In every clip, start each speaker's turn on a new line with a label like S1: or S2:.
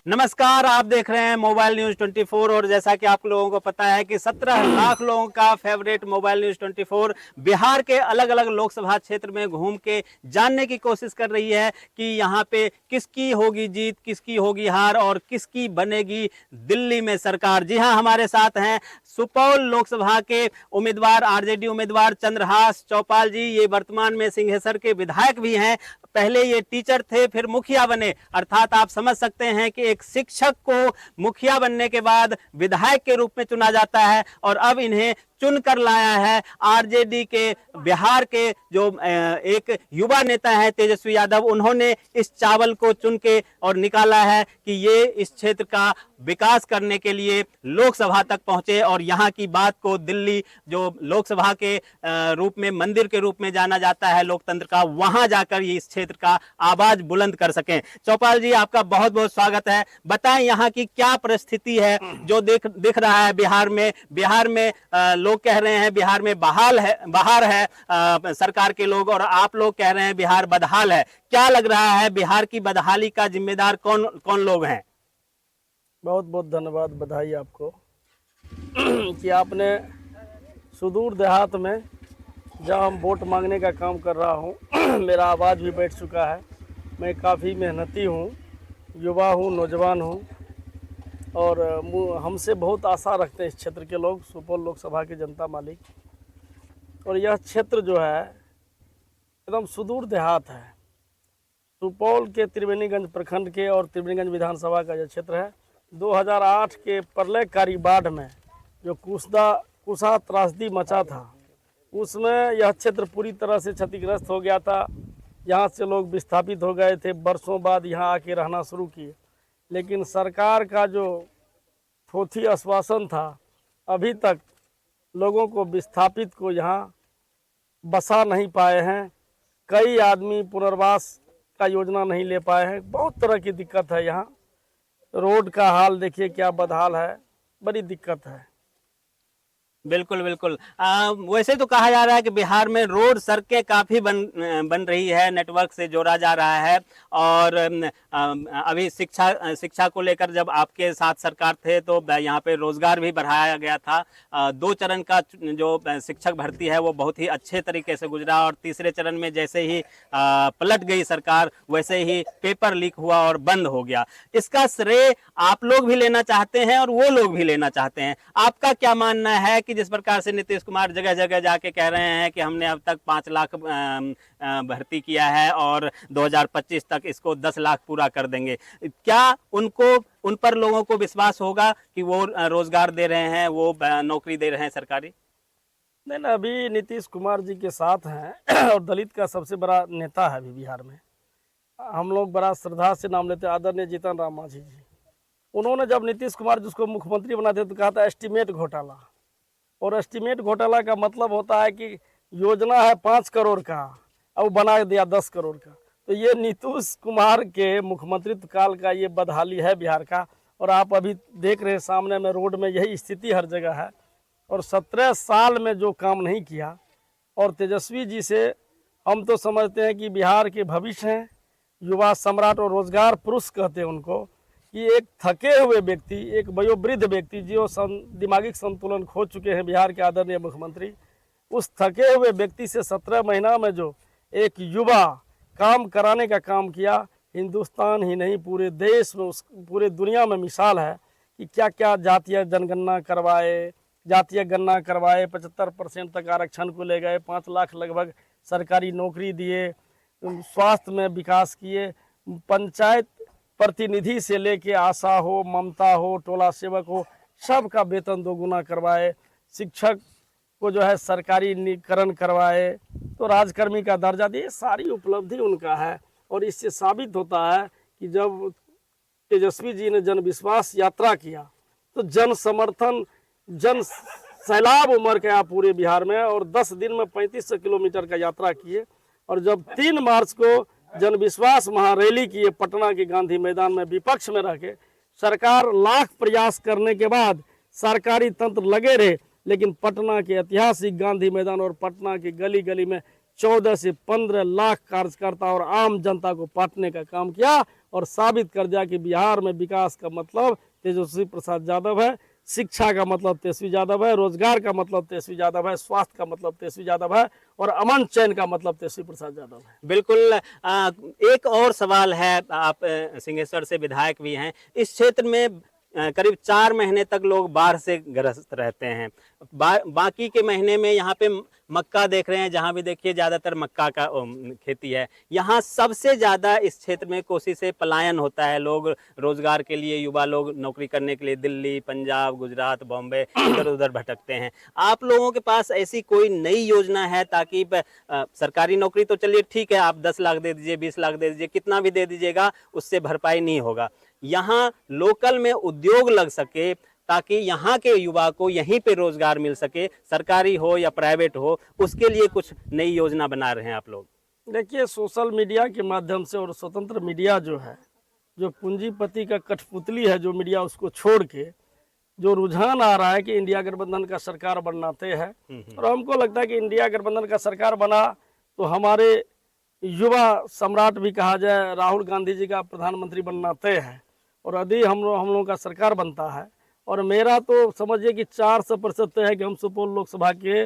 S1: नमस्कार, आप देख रहे हैं मोबाइल न्यूज 24 और जैसा कि आप लोगों को पता है कि 17 लाख लोगों का फेवरेट मोबाइल न्यूज 24 बिहार के अलग अलग लोकसभा क्षेत्र में घूम के जानने की कोशिश कर रही है कि यहाँ पे किसकी होगी जीत, किसकी होगी हार और किसकी बनेगी दिल्ली में सरकार। जी हाँ, हमारे साथ हैं सुपौल लोकसभा के उम्मीदवार, आरजेडी उम्मीदवार चंद्रहास चौपाल जी। ये वर्तमान में सिंहेश्वर के विधायक भी हैं। पहले ये टीचर थे, फिर मुखिया बने। अर्थात आप समझ सकते हैं कि एक शिक्षक को मुखिया बनने के बाद विधायक के रूप में चुना जाता है और अब इन्हें चुनकर लाया है आरजेडी के बिहार के जो एक युवा नेता है तेजस्वी यादव। उन्होंने इस चावल को चुन के और निकाला है कि ये इस क्षेत्र का विकास करने के लिए लोकसभा तक पहुंचे और यहाँ की बात को दिल्ली, जो लोकसभा के रूप में, मंदिर के रूप में जाना जाता है लोकतंत्र का, वहां जाकर ये इस क्षेत्र का आवाज बुलंद कर सकें। चौपाल जी, आपका बहुत बहुत स्वागत है। बताएं यहाँ की क्या परिस्थिति है जो दिख रहा है बिहार में। बिहार में लोग कह रहे हैं बिहार में बाहर है सरकार के लोग, और आप लोग कह रहे हैं बिहार बदहाल है। क्या लग रहा है, बिहार की बदहाली का जिम्मेदार कौन कौन लोग हैं?
S2: बहुत बहुत धन्यवाद, बधाई आपको कि आपने सुदूर देहात में जहाँ हम वोट मांगने का काम कर रहा हूँ मेरा आवाज़ भी बैठ चुका है। मैं काफ़ी मेहनती हूँ, युवा हूँ, नौजवान हूँ और हमसे बहुत आशा रखते हैं इस क्षेत्र के लोग, सुपौल लोकसभा के जनता मालिक। और यह क्षेत्र जो है एकदम सुदूर देहात है। सुपौल के त्रिवेणीगंज प्रखंड के और त्रिवेणीगंज विधानसभा का यह क्षेत्र है। 2008 के प्रलयकारी बाढ़ में जो कुशा त्रासदी मचा था, उसमें यह क्षेत्र पूरी तरह से क्षतिग्रस्त हो गया था। यहाँ से लोग विस्थापित हो गए थे, बरसों बाद यहाँ आके रहना शुरू किए। लेकिन सरकार का जो थोथी आश्वासन था, अभी तक लोगों को विस्थापित को यहाँ बसा नहीं पाए हैं। कई आदमी पुनर्वास का योजना नहीं ले पाए हैं। बहुत तरह की दिक्कत है यहाँ। रोड का हाल देखिए क्या बदहाल है, बड़ी दिक्कत है।
S1: बिल्कुल बिल्कुल। वैसे तो कहा जा रहा है कि बिहार में रोड, सड़कें काफ़ी बन रही है, नेटवर्क से जोड़ा जा रहा है। और अभी शिक्षा को लेकर जब आपके साथ सरकार थे तो यहाँ पे रोजगार भी बढ़ाया गया था। 2 चरण का जो शिक्षक भर्ती है वो बहुत ही अच्छे तरीके से गुजरा और तीसरे चरण में जैसे ही पलट गई सरकार, वैसे ही पेपर लीक हुआ और बंद हो गया। इसका श्रेय आप लोग भी लेना चाहते हैं और वो लोग भी लेना चाहते हैं। आपका क्या मानना है कि जिस प्रकार से नीतीश कुमार जगह जगह जाके कह रहे हैं कि हमने अब तक 5 लाख भर्ती किया है और 2025 तक इसको 10 लाख पूरा कर देंगे, क्या उन पर लोगों को विश्वास होगा कि वो रोजगार दे रहे हैं, वो नौकरी दे रहे हैं सरकारी?
S2: नहीं ना, अभी नीतीश कुमार जी के साथ हैं और दलित का सबसे बड़ा नेता है अभी बिहार में। हम लोग बड़ा श्रद्धा से नाम लेते हैं आदरणीय जीतन राम मांझी जी। उन्होंने जब नीतीश कुमार जिसको मुख्यमंत्री बनाते तो कहा था एस्टीमेट घोटाला। और एस्टीमेट घोटाला का मतलब होता है कि योजना है 5 करोड़ का और बना दिया 10 करोड़ का। तो ये नीतीश कुमार के मुख्यमंत्रित्व काल का ये बदहाली है बिहार का। और आप अभी देख रहे हैं सामने में रोड में यही स्थिति हर जगह है। और 17 साल में जो काम नहीं किया, और तेजस्वी जी से हम तो समझते हैं कि बिहार के भविष्य हैं, युवा सम्राट और रोजगार पुरुष कहते हैं उनको, कि एक थके हुए व्यक्ति, एक वयोवृद्ध व्यक्ति जो दिमागी संतुलन खो चुके हैं बिहार के आदरणीय मुख्यमंत्री, उस थके हुए व्यक्ति से 17 महीना में जो एक युवा काम कराने का काम किया, हिंदुस्तान ही नहीं पूरे देश में, पूरे दुनिया में मिसाल है कि क्या क्या जातीय जनगणना करवाए, जातीय गणना करवाए, 75% तक आरक्षण को ले गए, 5 लाख लगभग सरकारी नौकरी दिए, स्वास्थ्य में विकास किए, पंचायत प्रतिनिधि से लेके आशा हो, ममता हो, टोला सेवक हो, सबका वेतन 2 गुना करवाए, शिक्षक को जो है सरकारीकरण करवाए, तो राजकर्मी का दर्जा दिए। सारी उपलब्धि उनका है। और इससे साबित होता है कि जब तेजस्वी जी ने जन विश्वास यात्रा किया तो जन समर्थन, जन सैलाब उमड़ गया पूरे बिहार में। और 10 दिन में 3500 किलोमीटर का यात्रा किए। और जब 3 मार्च को जन विश्वास महारैली किए पटना के गांधी मैदान में, विपक्ष में रह के, सरकार लाख प्रयास करने के बाद सरकारी तंत्र लगे रहे, लेकिन पटना के ऐतिहासिक गांधी मैदान और पटना की गली गली में 14 से 15 लाख कार्यकर्ता और आम जनता को बांटने का काम किया और साबित कर दिया कि बिहार में विकास का मतलब तेजस्वी प्रसाद यादव है, शिक्षा का मतलब तेजस्वी यादव है, रोजगार का मतलब तेजस्वी यादव है, स्वास्थ्य का मतलब तेजस्वी यादव है और अमन चैन का मतलब तेजस्वी प्रसाद यादव है।
S1: बिल्कुल। एक और सवाल है, आप सिंहेश्वर से विधायक भी हैं, इस क्षेत्र में करीब 4 महीने तक लोग बाढ़ से ग्रस्त रहते हैं। बाकी के महीने में यहाँ पे मक्का देख रहे हैं, जहाँ भी देखिए ज़्यादातर मक्का का खेती है। यहाँ सबसे ज़्यादा इस क्षेत्र में कोसी से पलायन होता है, लोग रोजगार के लिए, युवा लोग नौकरी करने के लिए दिल्ली, पंजाब, गुजरात, बॉम्बे इधर उधर भटकते हैं। आप लोगों के पास ऐसी कोई नई योजना है ताकि सरकारी नौकरी तो चलिए ठीक है, आप 10 लाख दे दीजिए, 20 लाख दे दीजिए, कितना भी दे दीजिएगा उससे भरपाई नहीं होगा। यहाँ लोकल में उद्योग लग सके ताकि यहाँ के युवा को यहीं पे रोजगार मिल सके, सरकारी हो या प्राइवेट हो, उसके लिए कुछ नई योजना बना रहे हैं आप लोग?
S2: देखिए, सोशल मीडिया के माध्यम से और स्वतंत्र मीडिया जो है, जो पूंजीपति का कठपुतली है, जो मीडिया उसको छोड़ के जो रुझान आ रहा है कि इंडिया गठबंधन का सरकार बनना तय है, और हमको लगता है कि इंडिया गठबंधन का सरकार बना तो हमारे युवा सम्राट भी कहा जाए राहुल गांधी जी का प्रधानमंत्री बनना तय है। और यदि हम लोगों का सरकार बनता है, और मेरा तो समझिए कि 400% तय है कि हम सुपौल लोकसभा के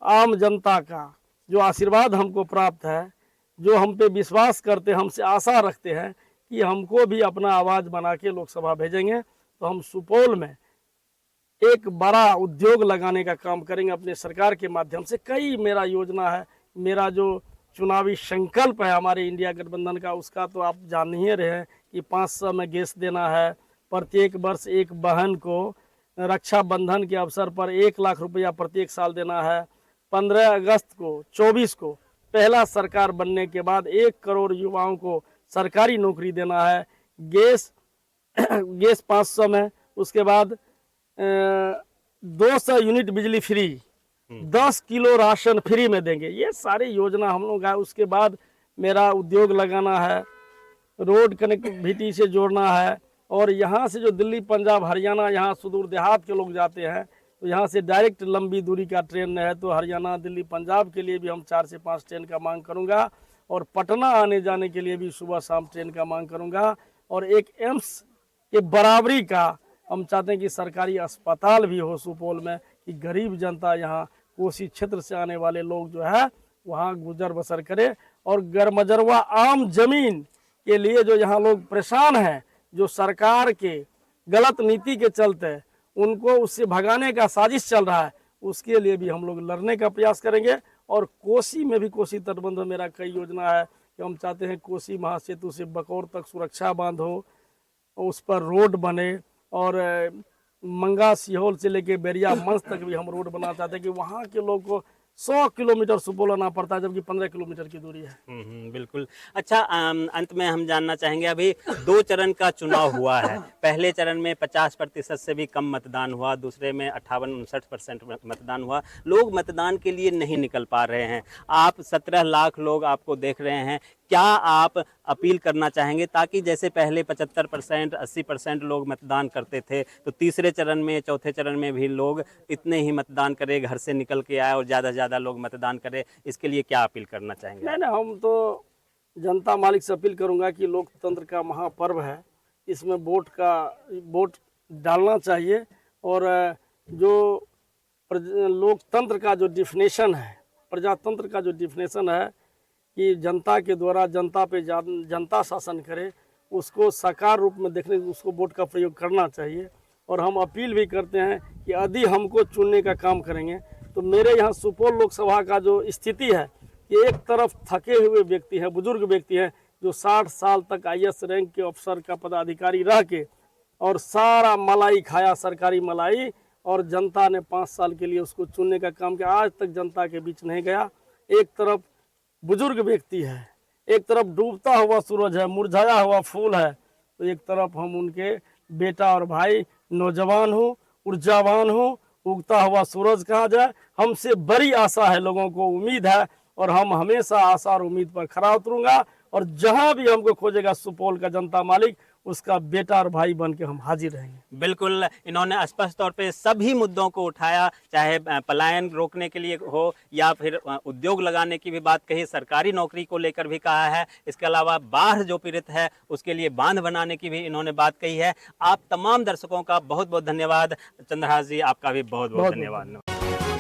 S2: आम जनता का जो आशीर्वाद हमको प्राप्त है, जो हम पे विश्वास करते हैं, हमसे आशा रखते हैं कि हमको भी अपना आवाज़ बना के लोकसभा भेजेंगे, तो हम सुपौल में एक बड़ा उद्योग लगाने का काम करेंगे अपने सरकार के माध्यम से। कई मेरा योजना है, मेरा जो चुनावी संकल्प है हमारे इंडिया गठबंधन का, उसका तो आप जान ही रहे हैं कि 500 में गैस देना है, प्रत्येक वर्ष एक बहन को रक्षाबंधन के अवसर पर 1 लाख रुपया प्रत्येक साल देना है, 15 अगस्त को 24 को पहला सरकार बनने के बाद 1 करोड़ युवाओं को सरकारी नौकरी देना है, गैस 500 में, उसके बाद 200 यूनिट बिजली फ्री, 10 किलो राशन फ्री में देंगे। ये सारी योजना हम लोग है। उसके बाद मेरा उद्योग लगाना है, रोड कनेक्टिविटी से जोड़ना है, और यहाँ से जो दिल्ली, पंजाब, हरियाणा, यहाँ सुदूर देहात के लोग जाते हैं, तो यहाँ से डायरेक्ट लंबी दूरी का ट्रेन है, तो हरियाणा, दिल्ली, पंजाब के लिए भी हम 4 से 5 ट्रेन का मांग करूँगा, और पटना आने जाने के लिए भी सुबह शाम ट्रेन का मांग करूँगा, और एक एम्स के बराबरी का हम चाहते हैं कि सरकारी अस्पताल भी हो सुपौल में, कि गरीब जनता यहाँ कोसी क्षेत्र से आने वाले लोग जो है वहाँ गुजर बसर करे। और गरमजरवा आम जमीन के लिए जो यहाँ लोग परेशान हैं, जो सरकार के गलत नीति के चलते उनको उससे भगाने का साजिश चल रहा है, उसके लिए भी हम लोग लड़ने का प्रयास करेंगे। और कोसी में भी, कोसी तटबंध में मेरा कई योजना है कि हम चाहते हैं कोसी महासेतु से बकौर तक सुरक्षा बांध हो, उस पर रोड बने, और मंगा सिहोल से लेके बेरिया मंच तक भी हम रोड बनाना चाहते हैं कि वहाँ के लोग को 100 किलोमीटर सुपौल आना पड़ता है, जबकि 15 किलोमीटर की दूरी है।
S1: बिल्कुल। अच्छा, अंत में हम जानना चाहेंगे, अभी 2 चरण का चुनाव हुआ है। पहले चरण में 50% से भी कम मतदान हुआ, दूसरे में 58-59% मतदान हुआ। लोग मतदान के लिए नहीं निकल पा रहे हैं। आप 17 लाख लोग आपको देख रहे हैं, क्या आप अपील करना चाहेंगे ताकि जैसे पहले 75%, 80% लोग मतदान करते थे, तो तीसरे चरण में, चौथे चरण में भी लोग इतने ही मतदान करें, घर से निकल के आए और ज़्यादा से ज़्यादा लोग मतदान करें? इसके लिए क्या अपील करना चाहेंगे?
S2: नहीं, हम तो जनता मालिक से अपील करूंगा कि लोकतंत्र का महापर्व है, इसमें वोट डालना चाहिए। और जो लोकतंत्र का जो डिफिनेशन है, प्रजातंत्र का जो डिफिनेशन है कि जनता के द्वारा जनता पे जनता शासन करे, उसको साकार रूप में देखने, उसको वोट का प्रयोग करना चाहिए। और हम अपील भी करते हैं कि यदि हमको चुनने का काम करेंगे, तो मेरे यहाँ सुपौल लोकसभा का जो स्थिति है कि एक तरफ थके हुए व्यक्ति हैं, बुजुर्ग व्यक्ति हैं, जो 60 साल तक IAS रैंक के अफसर का पदाधिकारी रह के और सारा मलाई खाया, सरकारी मलाई, और जनता ने 5 साल के लिए उसको चुनने का काम किया, आज तक जनता के बीच नहीं गया। एक तरफ बुजुर्ग व्यक्ति है, एक तरफ डूबता हुआ सूरज है, मुरझाया हुआ फूल है, तो एक तरफ हम उनके बेटा और भाई, नौजवान हो, ऊर्जावान हो, उगता हुआ सूरज कहा जाए। हमसे बड़ी आशा है, लोगों को उम्मीद है, और हम हमेशा आशा और उम्मीद पर खरा उतरूंगा। और जहां भी हमको खोजेगा सुपौल का जनता मालिक, उसका बेटा और भाई बन के हम हाजिर रहेंगे।
S1: बिल्कुल, इन्होंने स्पष्ट तौर पे सभी मुद्दों को उठाया, चाहे पलायन रोकने के लिए हो या फिर उद्योग लगाने की भी बात कही, सरकारी नौकरी को लेकर भी कहा है। इसके अलावा बाढ़ जो पीड़ित है उसके लिए बांध बनाने की भी इन्होंने बात कही है। आप तमाम दर्शकों का बहुत बहुत धन्यवाद। चंद्रहास जी, आपका भी बहुत बहुत
S2: बहुत
S1: धन्यवाद।